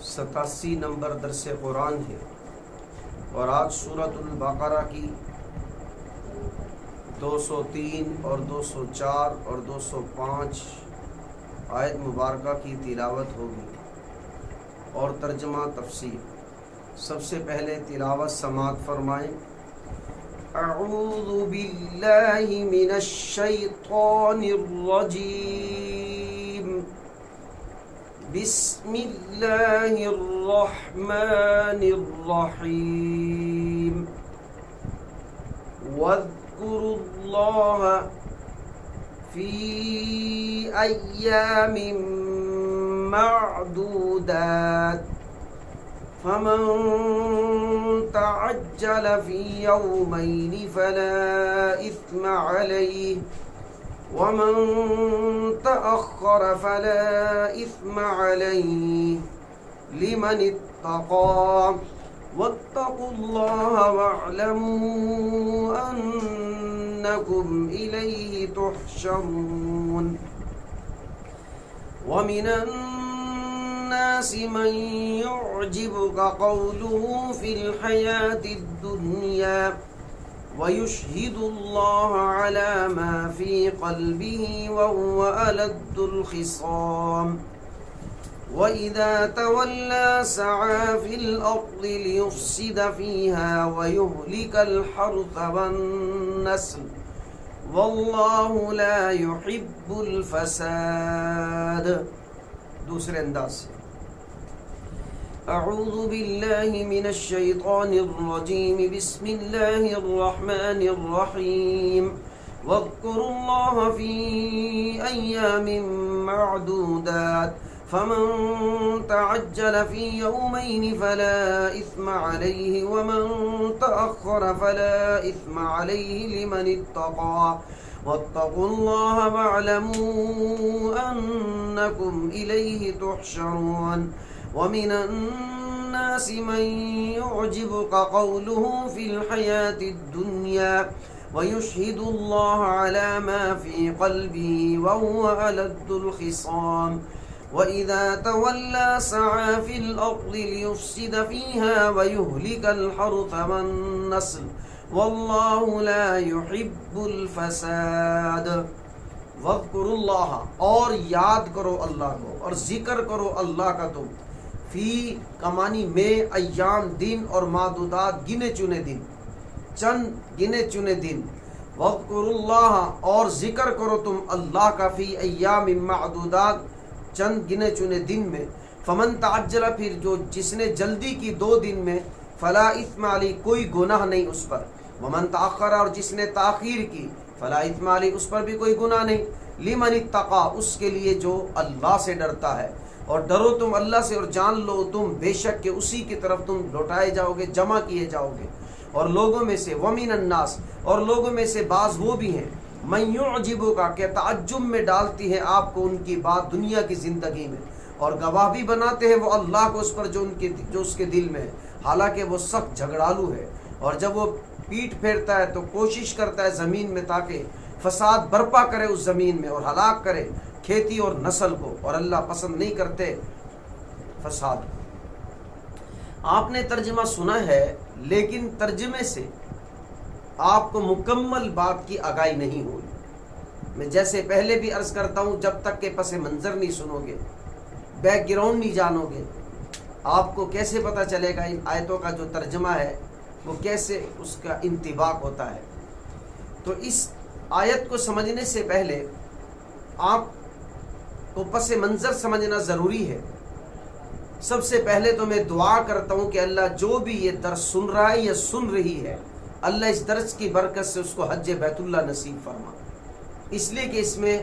87 number درس قرآن ہے اور آج سورۃ البقرہ کی 203 اور 204 اور 205 آیت مبارکہ کی تلاوت ہوگی اور ترجمہ تفسیر۔ سب سے پہلے تلاوت سماعت فرمائیں۔ اعوذ باللہ من الشیطان الرجیم، بسم اللہ الرحمن الرحیم۔ واذکروا اللہ فی ایام معدودات، فمن تعجل فی یومین فلا اثم علیہ ومن تأخر فلا اثم علیہ لمن اتقى واتقوا اللہ واعلموا انکم الیہ تحشرون۔ ومن الناس من يعجبك قوله في الحياة الدنيا ويشهد الله على ما في قلبه وهو ألد الخصام، وإذا تولى سعى في الأرض ليفسد فيها ويهلك الحرث والنسل والله لا يحب الفساد۔ دوسرے انداز سے اعوذ باللہ من الشیطان الرجیم، بسم اللہ الرحمن الرحیم۔ واذکروا اللہ فی ایام معدودات، فمن تعجل في يومين فلا إثم عليه ومن تأخر فلا إثم عليه لمن اتقى واتقوا الله واعلموا أنكم إليه تحشرون۔ ومن الناس من يعجبك قوله في الحياة الدنيا ويشهد الله على ما في قلبه وهو ألد الخصام، وإذا تولى سعى في الأرض ليفسد فيها ويهلك الحرث والنسل والله لا يحب الفساد۔ واذکروا اللہ، اور یاد کرو اللہ کو اور ذکر کرو اللہ کا تم، فی کمانی میں، ایام دن اور معدودات گنے چنے دن، چند گنے چنے دن۔ واذکروا اللہ، اور ذکر کرو تم اللہ کا، فی ایام معدودات چند گنے چنے دن میں۔ فمن تعجل، پھر جو جس نے جلدی کی 2 دن میں، فلا اثم علی، کوئی گناہ نہیں اس پر۔ ومن تاخر، اور جس نے تاخیر کی، فلا اثم علی، اس پر بھی کوئی گناہ نہیں۔ لمن اتقى، اس کے لیے جو اللہ سے ڈرتا ہے۔ اور ڈرو تم اللہ سے اور جان لو تم بے شک کہ اسی کی طرف تم لوٹائے جاؤ گے، جمع کیے جاؤ گے۔ اور لوگوں میں سے، ومن الناس، اور لوگوں میں سے بعض وہ بھی ہیں، من یعجبک، کہ تعجب میں ڈالتی ہے آپ کو ان کی بات دنیا کی زندگی میں، اور گواہ بھی بناتے ہیں وہ اللہ کو اس پر جو اس کے دل میں ہے، حالانکہ وہ سخت جھگڑالو ہے۔ اور جب وہ پیٹ پھیرتا ہے تو کوشش کرتا ہے زمین میں تاکہ فساد برپا کرے اس زمین میں اور ہلاک کرے کھیتی اور نسل کو، اور اللہ پسند نہیں کرتے فساد کو۔ آپ نے ترجمہ سنا ہے، لیکن ترجمے سے آپ کو مکمل بات کی آگاہی نہیں ہوئی۔ میں جیسے پہلے بھی عرض کرتا ہوں، جب تک کہ پس منظر نہیں سنو گے، بیک گراؤنڈ نہیں جانو گے، آپ کو کیسے پتہ چلے گا ان آیتوں کا جو ترجمہ ہے وہ کیسے اس کا انطباق ہوتا ہے۔ تو اس آیت کو سمجھنے سے پہلے آپ کو پس منظر سمجھنا ضروری ہے۔ سب سے پہلے تو میں دعا کرتا ہوں کہ اللہ جو بھی یہ درس سن رہا ہے یا سن رہی ہے، اللہ اس درس کی برکت سے اس کو حج بیت اللہ نصیب فرما، اس لیے کہ اس میں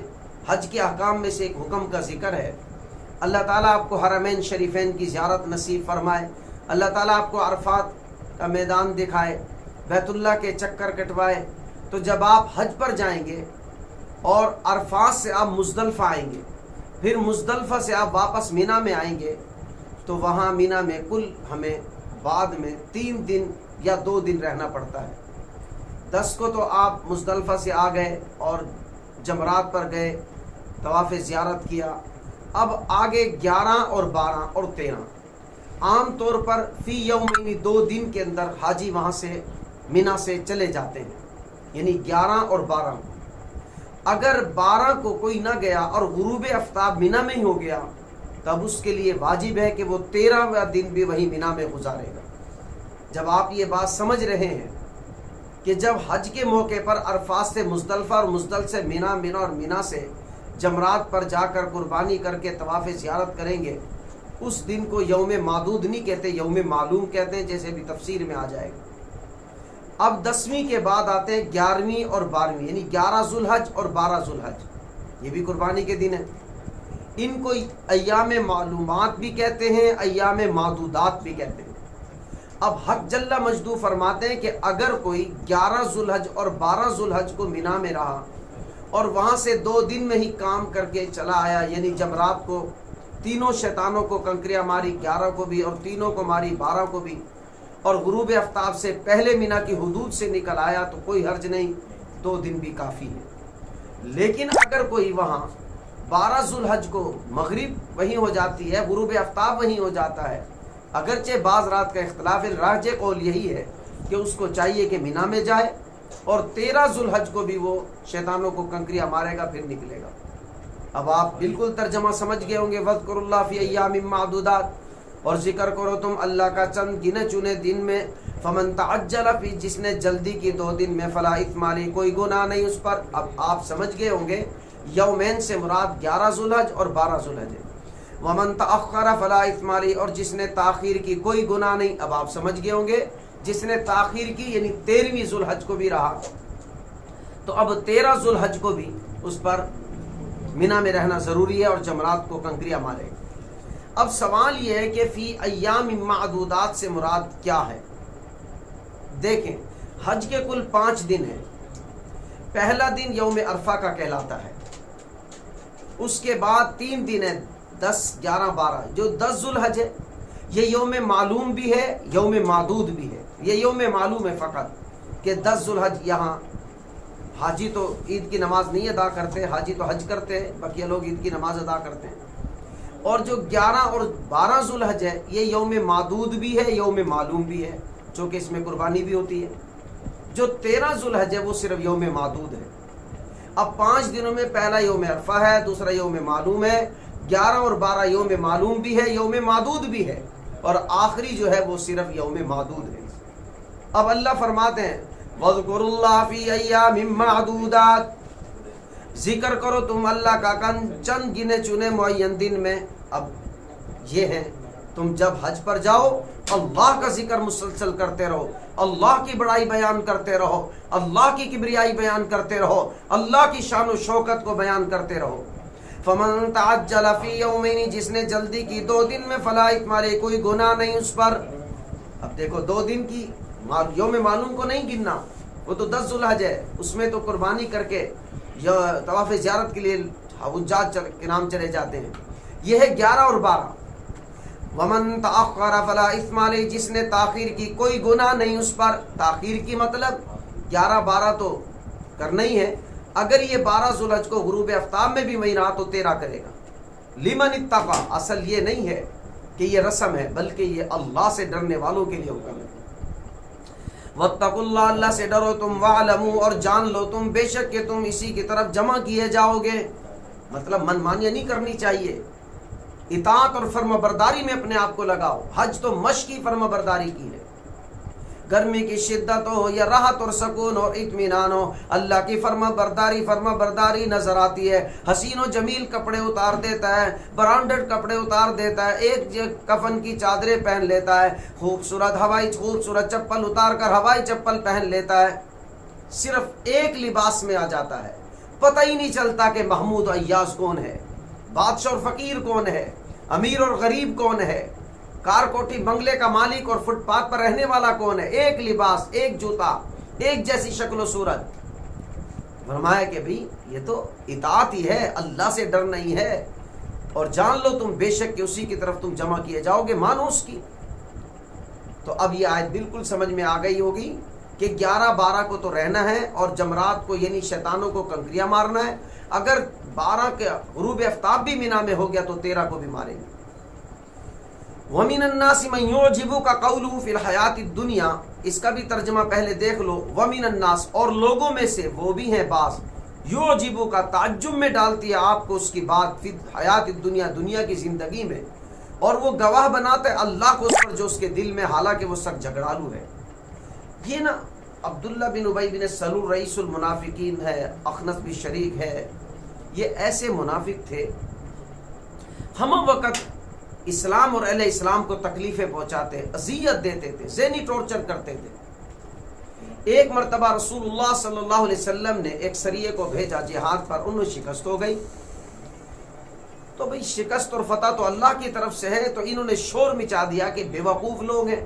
حج کے احکام میں سے ایک حکم کا ذکر ہے۔ اللہ تعالیٰ آپ کو حرمین شریفین کی زیارت نصیب فرمائے، اللہ تعالیٰ آپ کو عرفات کا میدان دکھائے، بیت اللہ کے چکر کٹوائے۔ تو جب آپ حج پر جائیں گے اور عرفات سے آپ مزدلفہ آئیں گے، پھر مزدلفہ سے آپ واپس مینا میں آئیں گے، تو وہاں مینا میں کل ہمیں بعد میں 3 دن یا 2 دن رہنا پڑتا ہے۔ 10 کو تو آپ مزدلفہ سے آ گئے اور جمرات پر گئے، طواف زیارت کیا۔ اب آگے 11 اور 12 اور 13، عام طور پر فی یومین 2 دن کے اندر حاجی وہاں سے مینا سے چلے جاتے ہیں، یعنی 11 اور 12 کو۔ اگر 12 کو کوئی نہ گیا اور غروب آفتاب مینا میں ہی ہو گیا تب اس کے لیے واجب ہے کہ وہ 13واں دن بھی وہی مینا میں گزارے گا۔ جب آپ یہ بات سمجھ رہے ہیں کہ جب حج کے موقع پر عرفات سے مزدلفہ اور مزدلفہ سے مینا، مینا اور مینا سے جمرات پر جا کر قربانی کر کے طواف زیارت کریں گے، اس دن کو یوم معدود نہیں کہتے، یوم معلوم کہتے ہیں، جیسے بھی تفسیر میں آ جائے گا۔ اب 10ویں کے بعد آتے ہیں 11ویں اور 12ویں، یعنی 11 ذوالحج اور 12 ذوالحج، یہ بھی قربانی کے دن ہیں۔ ان کو ایام معلومات بھی کہتے ہیں، ایام معدودات بھی کہتے ہیں۔ اب حق جل مجدو فرماتے ہیں کہ اگر کوئی 11 ذوالحج اور 12 ذوالحج کو مینا میں رہا اور وہاں سے 2 دن میں ہی کام کر کے چلا آیا، یعنی جمرات کو تینوں شیطانوں کو کنکریاں ماری، 11 کو بھی اور تینوں کو ماری 12 کو بھی، اور غروب آفتاب سے پہلے مینا کی حدود سے نکل آیا تو کوئی حرج نہیں، 2 دن بھی کافی ہے۔ لیکن اگر کوئی وہاں 12 ذوالحج کو مغرب وہیں ہو جاتی ہے، غروب آفتاب وہیں ہو جاتا ہے، اگرچہ بعض رات کا اختلاف ہے، راجح قول یہی ہے کہ اس کو چاہیے کہ مینا میں جائے اور 13 ذوالحج کو بھی وہ شیطانوں کو کنکریاں مارے گا، پھر نکلے گا۔ اب آپ بالکل ترجمہ سمجھ گئے ہوں گے، وَاذْكُرُوا اللَّهَ فِي أَيَّامٍ مَّعْدُودَاتٍ، اور ذکر کرو تم اللہ کا چند گنے چنے دن میں، فَمَن تَعَجَّلَ فِي، جس نے جلدی کی 2 دن میں، فَلَا إِثْمَ عَلَيْهِ، کوئی گناہ نہیں اس پر۔ اب آپ سمجھ گئے ہوں گے یومین سے مراد 11 ذوالحج اور 12 ذوالحج ہے۔ وَمَن تَأَخَّرَ فَلَا إِثْمَ عَلَيْهِ، اور جس نے تاخیر کی کوئی گناہ نہیں۔ اب آپ سمجھ گئے ہوں گے جس نے تاخیر کی یعنی 13ویں ذوالحج کو بھی رہا تو اب 13 ذوالحج کو بھی اس پر مینا میں رہنا ضروری ہے اور جمرات کو کنکریاں مارے۔ اب سوال یہ ہے کہ فی ایام معدودات سے مراد کیا ہے؟ دیکھیں، حج کے کل 5 دن ہیں۔ پہلا دن یوم عرفہ کا کہلاتا ہے، اس کے بعد 3 دن ہیں 10 11 12، جو 10 ذوالحج ہے یہ یوم معلوم بھی ہے، یوم معدود بھی ہے۔ یہ یوم معلوم ہے فقط کہ 10 ذوالحج یہاں حاجی تو عید کی نماز نہیں ادا کرتے، حاجی تو حج کرتے ہیں، بقیہ لوگ عید کی نماز ادا کرتے ہیں۔ اور جو 11 اور 12 ذوالحج ہے یہ یوم معدود بھی ہے، یوم معلوم بھی ہے، چونکہ اس میں قربانی بھی ہوتی ہے۔ جو 13 ذوالحج ہے وہ صرف یوم معدود ہے۔ اب 5 دنوں میں پہلا یوم عرفہ ہے، دوسرا یوم معلوم ہے، 11 اور 12 یوم معلوم بھی ہے، یوم معدود بھی ہے، اور آخری جو ہے وہ صرف یوم معدود ہے۔ اب اللہ فرماتے ہیں وَاذْكُرُوا اللَّهَ فِي أَيَّامٍ مَّعْدُودَاتٍ، ذکر کرو تم اللہ کا چند گنے چنے معین دن میں۔ اب یہ ہے تم جب حج پر جاؤ اللہ کا ذکر مسلسل کرتے رہو، اللہ کی بڑائی بیان کرتے رہو، اللہ کی کبریائی بیان کرتے رہو، اللہ کی شان و شوکت کو بیان کرتے رہو۔ فَمَن تَعَجَّلَ فِي يَوْمَيْنِ، جس نے جلدی کی 2 دن میں، فَلَا إِثْمَ عَلَيْهِ، کوئی گناہ نہیں اس پر۔ اب دیکھو 2 دن کی یوم معلوم کو نہیں گننا، وہ تو 10 ذوالحج ہے، اس میں تو قربانی کر کے طواف زیارت کے لیے حجاج کے نام چلے جاتے ہیں۔ یہ ہے 11 اور 12۔ وَمَن تَأَخَّرَ فَلَا إِثْمَ عَلَيْهِ، جس نے تاخیر کی کوئی گناہ نہیں اس پر۔ تاخیر کی مطلب 11 12 تو کرنا ہی ہے، اگر یہ 12 ذوالحج کو غروب آفتاب میں بھی وہیں رہا تو 13 کرے گا۔ لِمَنِ اتَّقَى، اصل یہ نہیں ہے کہ یہ رسم ہے، بلکہ یہ اللہ سے ڈرنے والوں کے لیے حکم ہے۔ وَاتَّقُوا اللَّهَ، اللہ سے ڈرو تم، وَاعْلَمُوا، اور جان لو تم، بے شک کہ تم اسی کی طرف جمع کیے جاؤ گے۔ مطلب من مانیاں نہیں کرنی چاہیے، اطاعت اور فرما برداری میں اپنے آپ کو لگاؤ۔ حج تو مشقی فرما برداری کی ہے، گرمی کی شدت ہو یا راحت اور سکون اور اطمینان ہو، اللہ کی فرما برداری نظر آتی ہے۔ حسین و جمیل کپڑے اتار دیتا ہے، برانڈڈ کپڑے اتار دیتا ہے، ایک کفن کی چادریں پہن لیتا ہے، خوبصورت چپل اتار کر ہوائی چپل پہن لیتا ہے، صرف ایک لباس میں آ جاتا ہے، پتہ ہی نہیں چلتا کہ محمود و ایاز کون ہے، بادشاہ اور فقیر کون ہے، امیر اور غریب کون ہے، کار کوٹھی بنگلے کا مالک اور فٹ پاتھ پر رہنے والا کون ہے۔ ایک لباس، ایک جوتا، ایک جیسی شکل و صورت۔ فرمایا کہ بھئی یہ تو اطاعت ہی ہے، اللہ سے ڈر نہیں ہے، اور جان لو تم بے شک کہ اسی کی طرف تم جمع کیے جاؤ گے، مانو اس کی۔ تو اب یہ آیت بالکل سمجھ میں آ گئی ہوگی کہ 11 12 کو تو رہنا ہے اور جمرات کو یعنی شیطانوں کو کنکریاں مارنا ہے۔ اگر 12 کے غروب آفتاب بھی مینا میں ہو گیا تو 13 کو بھی ماریں گے۔ وَمِنَ النَّاسِ مَن يُعْجِبُكَ قَوْلُهُ فِي الْحَيَاةِ الدُّنْيَا، اس کا بھی ترجمہ پہلے دیکھ لو. وَمِنَ النَّاسِ، اور لوگوں میں سے وہ بھی ہیں بعض، يُعْجِبُكَ تعجب میں ڈالتی ہے آپ کو اس کی بات، فی الحیات الدنیا، دنیا کی زندگی میں، اور وہ گواہ بناتا ہے اللہ کو اس پر جو اس کے دل میں، حالانکہ وہ سخت جھگڑالو ہے. یہ نا عبداللہ بن ابی بن سلول رئیس المنافقین ہے، اخنس بھی شریک ہے، یہ ایسے منافق تھے ہم وقت اسلام اور اہل اسلام کو تکلیفیں پہنچاتے، اذیت دیتے تھے، ذہنی ٹارچر کرتے تھے. ایک مرتبہ رسول اللہ صلی اللہ علیہ وسلم نے ایک سریے کو بھیجا جہاد پر، انہوں شکست ہو گئی. تو بھئی شکست اور فتح تو اللہ کی طرف سے ہے، تو انہوں نے شور مچا دیا کہ بے وقوف لوگ ہیں،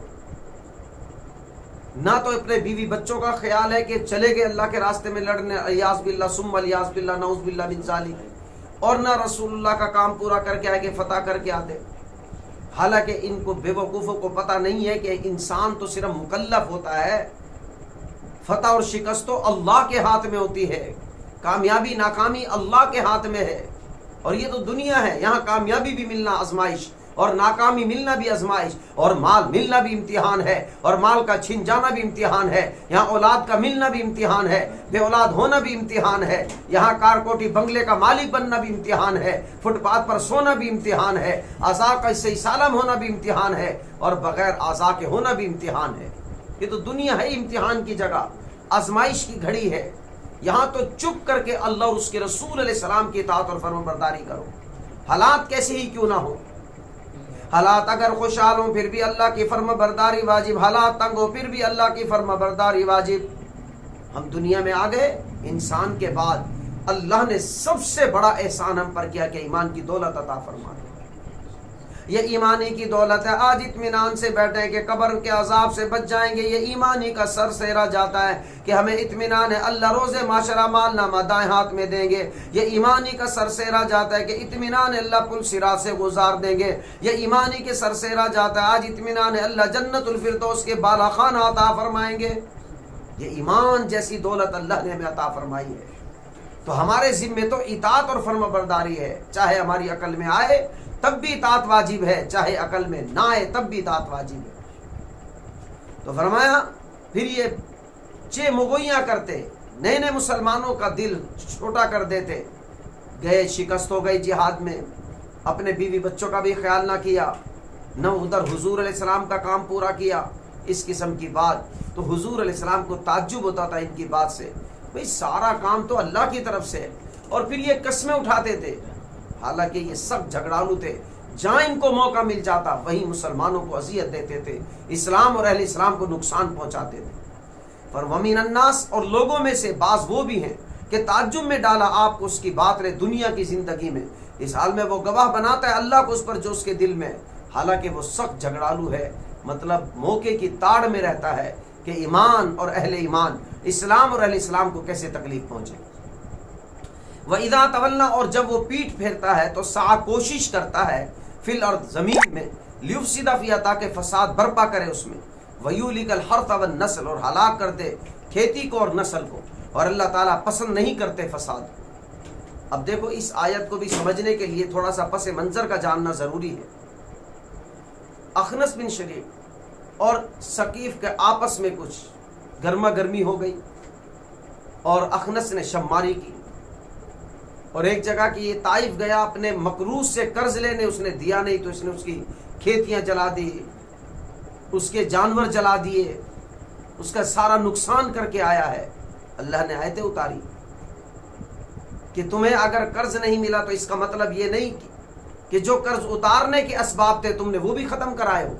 نہ تو اپنے بیوی بچوں کا خیال ہے کہ چلے گئے اللہ کے راستے میں لڑنے، الیاذ باللہ ثم الیاذ باللہ نعوذ باللہ من ذالک، اور نہ رسول اللہ کا کام پورا کر کے آئے کہ فتح کر کے آتے. حالانکہ ان کو بے وقوفوں کو پتہ نہیں ہے کہ انسان تو صرف مکلف ہوتا ہے، فتح اور شکست تو اللہ کے ہاتھ میں ہوتی ہے، کامیابی ناکامی اللہ کے ہاتھ میں ہے. اور یہ تو دنیا ہے، یہاں کامیابی بھی ملنا آزمائش، اور ناکامی ملنا بھی آزمائش، اور مال ملنا بھی امتحان ہے، اور مال کا چھن جانا بھی امتحان ہے. یہاں اولاد کا ملنا بھی امتحان ہے، بے اولاد ہونا بھی امتحان ہے. یہاں کار کوٹی بنگلے کا مالک بننا بھی امتحان ہے، فٹ پاتھ پر سونا بھی امتحان ہے، اعضاء کا صحیح سالم ہونا بھی امتحان ہے، اور بغیر اعضاء کے ہونا بھی امتحان ہے. یہ تو دنیا ہے امتحان کی جگہ، آزمائش کی گھڑی ہے. یہاں تو چپ کر کے اللہ اور اس کے رسول علیہ السلام کی اطاعت اور فرمان برداری کرو، حالات کیسے ہی کیوں نہ ہو. حالات اگر خوشحال ہوں پھر بھی اللہ کی فرما برداری واجب، حالات تنگ ہو پھر بھی اللہ کی فرما برداری واجب. ہم دنیا میں آ گئے، انسان کے بعد اللہ نے سب سے بڑا احسان ہم پر کیا کہ ایمان کی دولت عطا فرما. یہ ایمانی کی دولت ہے. آج اطمینان سے بیٹھے کہ قبر کے عذاب سے بچ جائیں گے، یہ ایمانی کا سر سہرا جاتا ہے کہ ہمیں اطمینان ہے اللہ روز معاشرہ مال نامہ دائیں ہاتھ میں دیں گے. یہ ایمانی کا سر سہرا جاتا ہے کہ اطمینان ہے اللہ پل صراط سے گزار دیں گے. یہ ایمانی کے سر سہرا جاتا ہے آج اطمینان ہے اللہ جنت الفردوس کے بالا خانہ عطا فرمائیں گے. یہ ایمان جیسی دولت اللہ نے ہمیں عطا فرمائی ہے. تو ہمارے ذمے تو اطاعت اور فرما برداری ہے، چاہے ہماری عقل میں آئے تب بھی اطاعت واجب ہے، چاہے عقل میں نہ آئے تب بھی اطاعت واجب ہے. تو فرمایا پھر یہ چے مغویاں کرتے، نئے نئے مسلمانوں کا دل چھوٹا کر دیتے. گئے، شکست ہو گئی جہاد میں، اپنے بیوی بچوں کا بھی خیال نہ کیا، نہ ادھر حضور علیہ السلام کا کام پورا کیا. اس قسم کی بات تو حضور علیہ السلام کو تعجب ہوتا تھا ان کی بات سے، بھئی سارا کام تو اللہ کی طرف سے. اور پھر یہ قسمیں اٹھاتے تھے، حالانکہ یہ سب جھگڑالو تھے. جہاں ان کو موقع مل جاتا وہیں مسلمانوں کو اذیت دیتے تھے، اسلام اور اہل اسلام کو نقصان پہنچاتے تھے. پر ومن الناس، اور لوگوں میں سے بعض وہ بھی ہیں کہ تعجب میں ڈالا آپ کو اس کی بات رہے دنیا کی زندگی میں، اس حال میں وہ گواہ بناتا ہے اللہ کو اس پر جو اس کے دل میں، حالانکہ وہ سخت جھگڑالو ہے. مطلب موقع کی تاڑ میں رہتا ہے کہ ایمان اور اہل ایمان، اسلام اور اہل اسلام کو کیسے تکلیف پہنچے. وَإِذَا تَوَلَّى، اور جب وہ پیٹھ پھیرتا ہے تو سعی کوشش کرتا ہے فی الارض، زمین میں، لیفسد فیہا، تاکہ فساد برپا کرے اس میں، وَيُهْلِكَ الْحَرْثَ وَالنَّسْلَ، اور ہلاک کر دے کھیتی کو اور نسل کو. اور اللہ تعالیٰ پسند نہیں کرتے فساد. اب دیکھو اس آیت کو بھی سمجھنے کے لیے تھوڑا سا پس منظر کا جاننا ضروری ہے. اخنس بن شریک اور ثقیف کے آپس میں کچھ گرما گرمی ہو گئی، اور اخنس نے شماری کی، اور ایک جگہ کی یہ طائف گیا اپنے مقروض سے قرض لینے، اس نے دیا نہیں تو اس نے اس کی کھیتیاں جلا دی، اس کے جانور جلا دیے، اس کا سارا نقصان کر کے آیا ہے. اللہ نے آیتیں اتاری کہ تمہیں اگر قرض نہیں ملا تو اس کا مطلب یہ نہیں کہ جو قرض اتارنے کے اسباب تھے تم نے وہ بھی ختم کرائے ہو.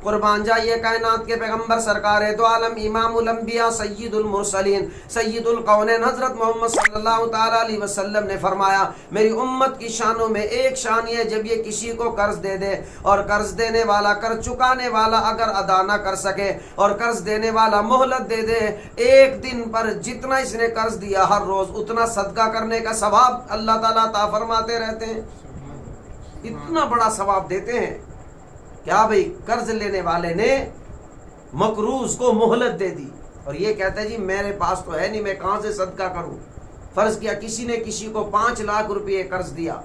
قربان جائیے کائنات کے پیغمبر سرکار دو عالم امام الانبیاء سید المرسلین سید القونین حضرت محمد صلی اللہ تعالی علیہ وسلم نے فرمایا میری امت کی شانوں میں ایک شان یہ جب یہ کسی کو قرض دے دے اور قرض دینے والا قرض چکانے والا اگر ادا نہ کر سکے اور قرض دینے والا مہلت دے دے، ایک دن پر جتنا اس نے قرض دیا ہر روز اتنا صدقہ کرنے کا ثواب اللہ تعالیٰ عطا فرماتے رہتے ہیں. اتنا بڑا ثواب دیتے ہیں. کیا بھئی قرض لینے والے نے مقروض کو مہلت دے دی اور یہ کہتا ہے جی میرے پاس تو ہے نہیں، میں کہاں سے صدقہ کروں. فرض کیا کسی نے کسی کو 5 لاکھ روپے قرض دیا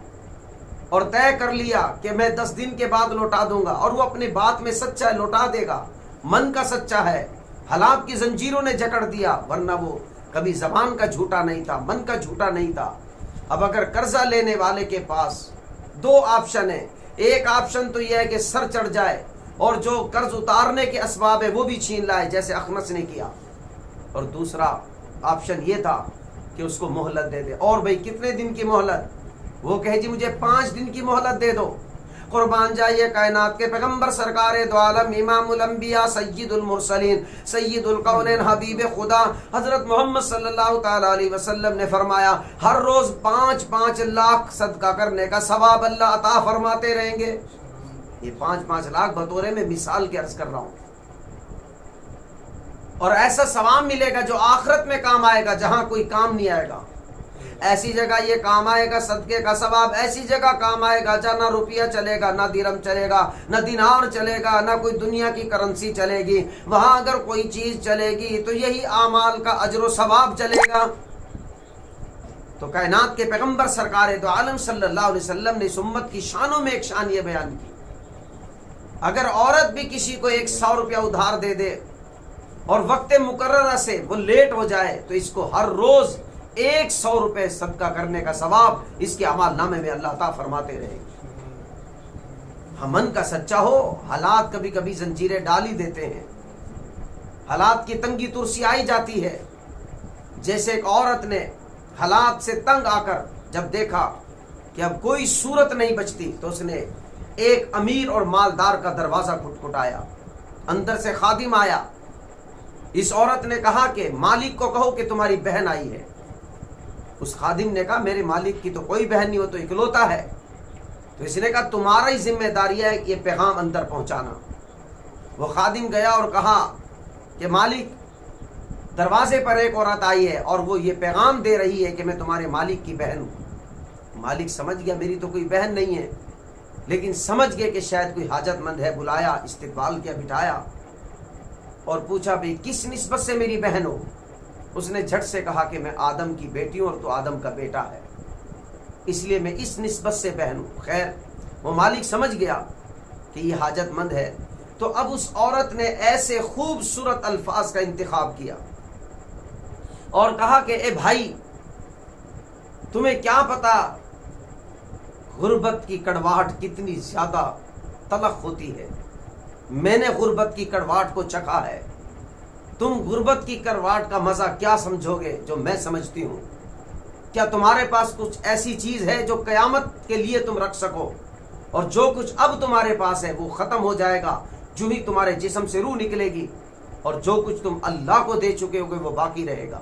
اور طے کر لیا کہ میں 10 دن کے بعد لوٹا دوں گا، اور وہ اپنے بات میں سچا ہے، لوٹا دے گا، من کا سچا ہے، حالات کی زنجیروں نے جکڑ دیا، ورنہ وہ کبھی زبان کا جھوٹا نہیں تھا، من کا جھوٹا نہیں تھا۔ اب اگر قرضہ لینے والے کے پاس 2 آپشن ہیں، ایک آپشن تو یہ ہے کہ سر چڑھ جائے اور جو قرض اتارنے کے اسباب ہے وہ بھی چھین لائے، جیسے اخنس نے کیا، اور دوسرا آپشن یہ تھا کہ اس کو مہلت دے دے۔ اور بھئی کتنے دن کی مہلت؟ وہ کہے جی مجھے 5 دن کی مہلت دے دو۔ قربان جائیے کائنات کے پیغمبر سرکار دو عالم، امام الانبیاء، سید المرسلین، سید القونین، حبیب خدا حضرت محمد صلی اللہ تعالی علیہ وسلم نے فرمایا ہر روز 5 لاکھ صدقہ کرنے کا ثواب اللہ عطا فرماتے رہیں گے۔ یہ 5 لاکھ بطورے میں مثال کے عرض کر رہا ہوں، اور ایسا ثواب ملے گا جو آخرت میں کام آئے گا، جہاں کوئی کام نہیں آئے گا۔ ایسی جگہ یہ کام آئے گا صدقے کا ثواب، ایسی جگہ کام آئے گا جہاں نہ روپیہ چلے گا، نہ درہم چلے گا، نہ دینار چلے گا، نہ کوئی دنیا کی کرنسی چلے گی۔ وہاں اگر کوئی چیز چلے گی تو یہی اعمال کا اجر و ثواب چلے گا۔ تو کائنات کے پیغمبر سرکار دو عالم صلی اللہ علیہ وسلم نے اس امت کی شانوں میں ایک شان یہ بیان کی، اگر عورت بھی کسی کو 100 روپیہ ادھار دے دے اور وقت مقررہ سے وہ لیٹ ہو جائے تو اس کو ہر روز 100 روپے صدقہ کرنے کا ثواب اس کے اعمال نامے میں اللہ تعالیٰ فرماتے رہے گے۔ ہم من کا سچا ہو، حالات کبھی کبھی زنجیریں ڈال ہی دیتے ہیں، حالات کی تنگی ترسی آئی جاتی ہے۔ جیسے ایک عورت نے حالات سے تنگ آ کر جب دیکھا کہ اب کوئی صورت نہیں بچتی تو اس نے ایک امیر اور مالدار کا دروازہ کھٹکھٹایا، اندر سے خادم آیا۔ اس عورت نے کہا کہ مالک کو کہو کہ تمہاری بہن آئی ہے۔ اس خادم نے کہا میرے مالک کی تو کوئی بہن نہیں، وہ تو اکلوتا ہے۔ تو اس نے کہا تمہارا ہی ذمہ داری ہے یہ پیغام اندر پہنچانا۔ وہ خادم گیا اور کہا کہ مالک دروازے پر ایک عورت آئی ہے اور وہ یہ پیغام دے رہی ہے کہ میں تمہارے مالک کی بہن ہوں۔ مالک سمجھ گیا میری تو کوئی بہن نہیں ہے، لیکن سمجھ گئے کہ شاید کوئی حاجت مند ہے، بلایا، استقبال کیا، بٹھایا اور پوچھا بھئی کس نسبت سے میری بہن ہو؟ اس نے جھٹ سے کہا کہ میں آدم کی بیٹی ہوں اور تو آدم کا بیٹا ہے، اس لیے میں اس نسبت سے بہن ہوں۔ خیر وہ مالک سمجھ گیا کہ یہ حاجت مند ہے، تو اب اس عورت نے ایسے خوبصورت الفاظ کا انتخاب کیا اور کہا کہ اے بھائی تمہیں کیا پتا غربت کی کڑواہٹ کتنی زیادہ تلخ ہوتی ہے، میں نے غربت کی کڑواہٹ کو چکھا ہے، تم غربت کی کڑواہٹ کا مزہ کیا سمجھو گے جو میں سمجھتی ہوں؟ کیا تمہارے پاس کچھ ایسی چیز ہے جو قیامت کے لیے تم رکھ سکو؟ اور جو کچھ اب تمہارے پاس ہے وہ ختم ہو جائے گا جو ہی تمہارے جسم سے روح نکلے گی، اور جو کچھ تم اللہ کو دے چکے ہوگے وہ باقی رہے گا۔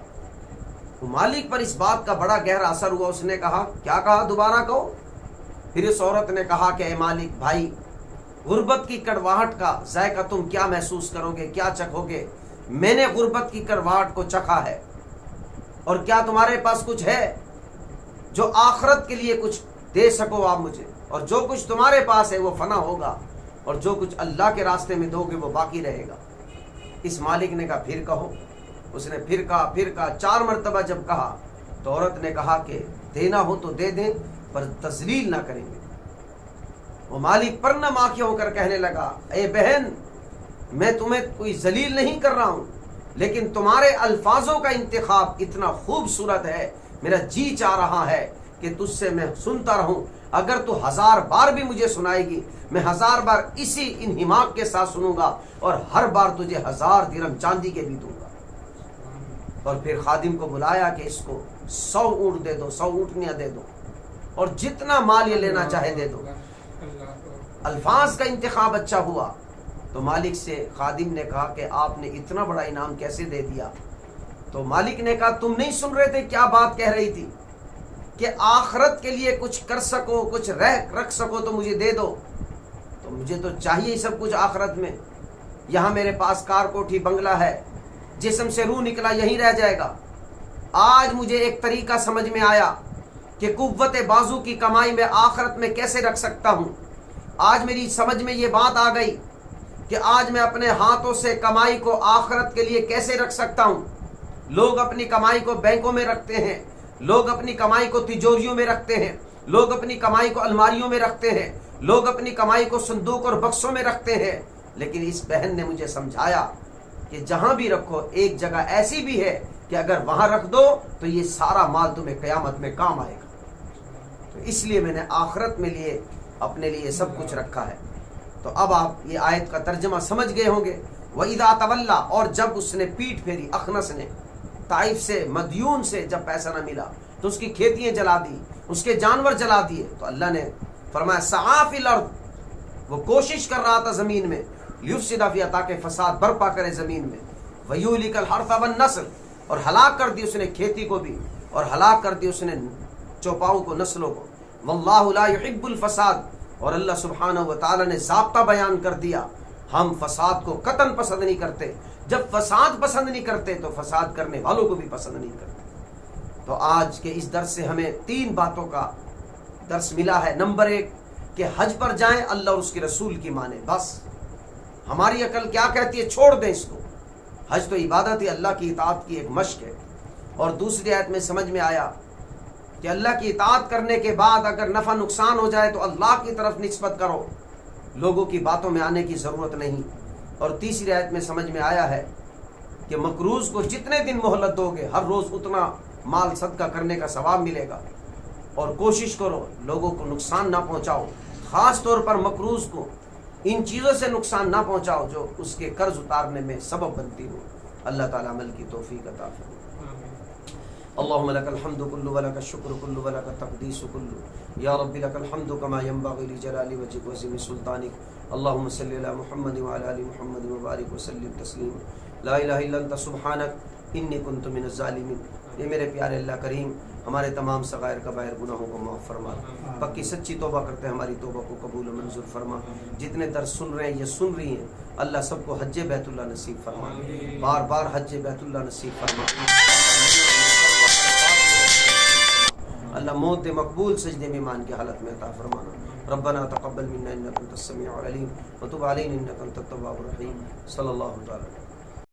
تو مالک پر اس بات کا بڑا گہرا اثر ہوا، اس نے کہا کیا کہا، دوبارہ کہو۔ پھر اس عورت نے کہا کہ اے مالک بھائی غربت کی کڑواہٹ کا ذائقہ تم کیا محسوس کرو گے، کیا چکھو گے؟ میں نے غربت کی کڑواہٹ کو چکھا ہے، اور کیا تمہارے پاس کچھ ہے جو آخرت کے لیے کچھ دے سکو آپ مجھے؟ اور جو کچھ تمہارے پاس ہے وہ فنا ہوگا، اور جو کچھ اللہ کے راستے میں دو گے وہ باقی رہے گا۔ اس مالک نے کہا پھر کہو۔ اس نے پھر کہا 4 مرتبہ جب کہا تو عورت نے کہا کہ دینا ہو تو دے دیں پر تذلیل نہ کریں گے۔ وہ مالک پر نہ ماکیہ ہو کر کہنے لگا اے بہن میں تمہیں کوئی ذلیل نہیں کر رہا ہوں، لیکن تمہارے الفاظوں کا انتخاب اتنا خوبصورت ہے، میرا جی چاہ رہا ہے کہ تجھ سے میں سنتا رہوں۔ اگر تو 1000 بار بھی مجھے سنائے گی میں 1000 بار اسی انہماک کے ساتھ سنوں گا، اور ہر بار تجھے 1000 درہم چاندی کے بھی دوں گا۔ اور پھر خادم کو بلایا کہ اس کو 100 اونٹ دے دو، 100 اونٹنیاں دے دو، اور جتنا مال یہ لینا چاہے دے دو۔ الفاظ کا انتخاب اچھا ہوا تو مالک سے خادم نے کہا کہ آپ نے اتنا بڑا انعام کیسے دے دیا؟ تو مالک نے کہا تم نہیں سن رہے تھے کیا بات کہہ رہی تھی کہ آخرت کے لیے کچھ کر سکو، کچھ رکھ سکو تو مجھے دے دو۔ تو مجھے تو چاہیے ہی سب کچھ آخرت میں، یہاں میرے پاس کار کوٹھی بنگلہ ہے، جسم سے روح نکلا یہیں رہ جائے گا۔ آج مجھے ایک طریقہ سمجھ میں آیا کہ قوت بازو کی کمائی میں آخرت میں کیسے رکھ سکتا ہوں۔ آج میری سمجھ میں یہ بات آ گئی کہ آج میں اپنے ہاتھوں سے کمائی کو آخرت کے لیے کیسے رکھ سکتا ہوں۔ لوگ اپنی کمائی کو بینکوں میں رکھتے ہیں، لوگ اپنی کمائی کو تجوریوں میں رکھتے ہیں، لوگ اپنی کمائی کو الماریوں میں رکھتے ہیں، لوگ اپنی کمائی کو صندوق اور بکسوں میں رکھتے ہیں، لیکن اس بہن نے مجھے سمجھایا کہ جہاں بھی رکھو ایک جگہ ایسی بھی ہے کہ اگر وہاں رکھ دو تو یہ سارا مال تمہیں قیامت میں کام آئے گا. تو اس لیے میں نے آخرت میں لیے اپنے لیے سب کچھ رکھا ہے. تو اب آپ یہ آیت کا ترجمہ سمجھ گئے ہوں گے. وَإِذَا تَوَلَّا، اور جب اس نے پیٹھ پھیری، اخنس نے طائف سے مدیون سے جب پیسہ نہ ملا تو اس کی کھیتیاں جلا دی، اس کے جانور جلا دیے. تو اللہ نے فرمایا سعیٰ فی الارض، وہ کوشش کر رہا تھا زمین میں، لیفسد فیہا، تاکہ فساد برپا کرے زمین میں، ویہلک الحرث والنسل، اور ہلاک کر دی اس نے کھیتی کو بھی، اور ہلاک کر دی اس نے چوپاؤں کو، نسلوں کو. واللہ لا يحب الفساد، اور اللہ سبحانہ و تعالی نے ضابطہ بیان کر دیا، ہم فساد کو قطعاً پسند نہیں کرتے. جب فساد پسند نہیں کرتے تو فساد کرنے والوں کو بھی پسند نہیں کرتے. تو آج کے اس درس سے ہمیں 3 باتوں کا درس ملا ہے. نمبر 1 کہ حج پر جائیں، اللہ اور اس کے رسول کی مانیں. بس ہماری عقل کیا کہتی ہے، چھوڑ دیں اس کو. حج تو عبادت ہے، اللہ کی اطاعت کی ایک مشق ہے. اور دوسری آیت میں سمجھ میں آیا کہ اللہ کی اطاعت کرنے کے بعد اگر نفع نقصان ہو جائے تو اللہ کی طرف نسبت کرو، لوگوں کی باتوں میں آنے کی ضرورت نہیں. اور تیسری آیت میں سمجھ میں آیا ہے کہ مقروض کو جتنے دن مہلت دو گے ہر روز اتنا مال صدقہ کرنے کا ثواب ملے گا. اور کوشش کرو لوگوں کو نقصان نہ پہنچاؤ، خاص طور پر مقروض کو ان چیزوں سے نقصان نہ پہنچاؤ جو اس کے قرض اتارنے میں سبب بنتی ہو. اللہ تعالی عمل کی توفیق عطا فرمائے. اللهم لك الحمد كله ولك الشكر كله ولك التقديس كله يا رب لك الحمد كما ينبغي لجلال وجهك وعظيم سلطانك. اللهم صل على محمد وعلى ال محمد وبارك وسلم تسليما. لا الہ الا انت سبحانك انی كنت من الظالمین. یہ میرے پیارے اللہ کریم ہمارے تمام صغائر کبائر گناہوں کو معاف فرما. پکی سچی توبہ کرتے ہیں، ہماری توبہ کو قبول و منظور فرما. جتنے درس سن رہے ہیں یا سن رہی ہیں، اللہ سب کو حج بیت اللہ نصیب فرما، بار بار حج بیت اللہ نصیب فرما. اللہ موت مقبول سجدے میں مان کی حالت میں عطا فرمانا. ربنا تقبل منا انك انت السميع العليم وتب علينا انك انت التواب الرحيم. صلی اللہ تعالی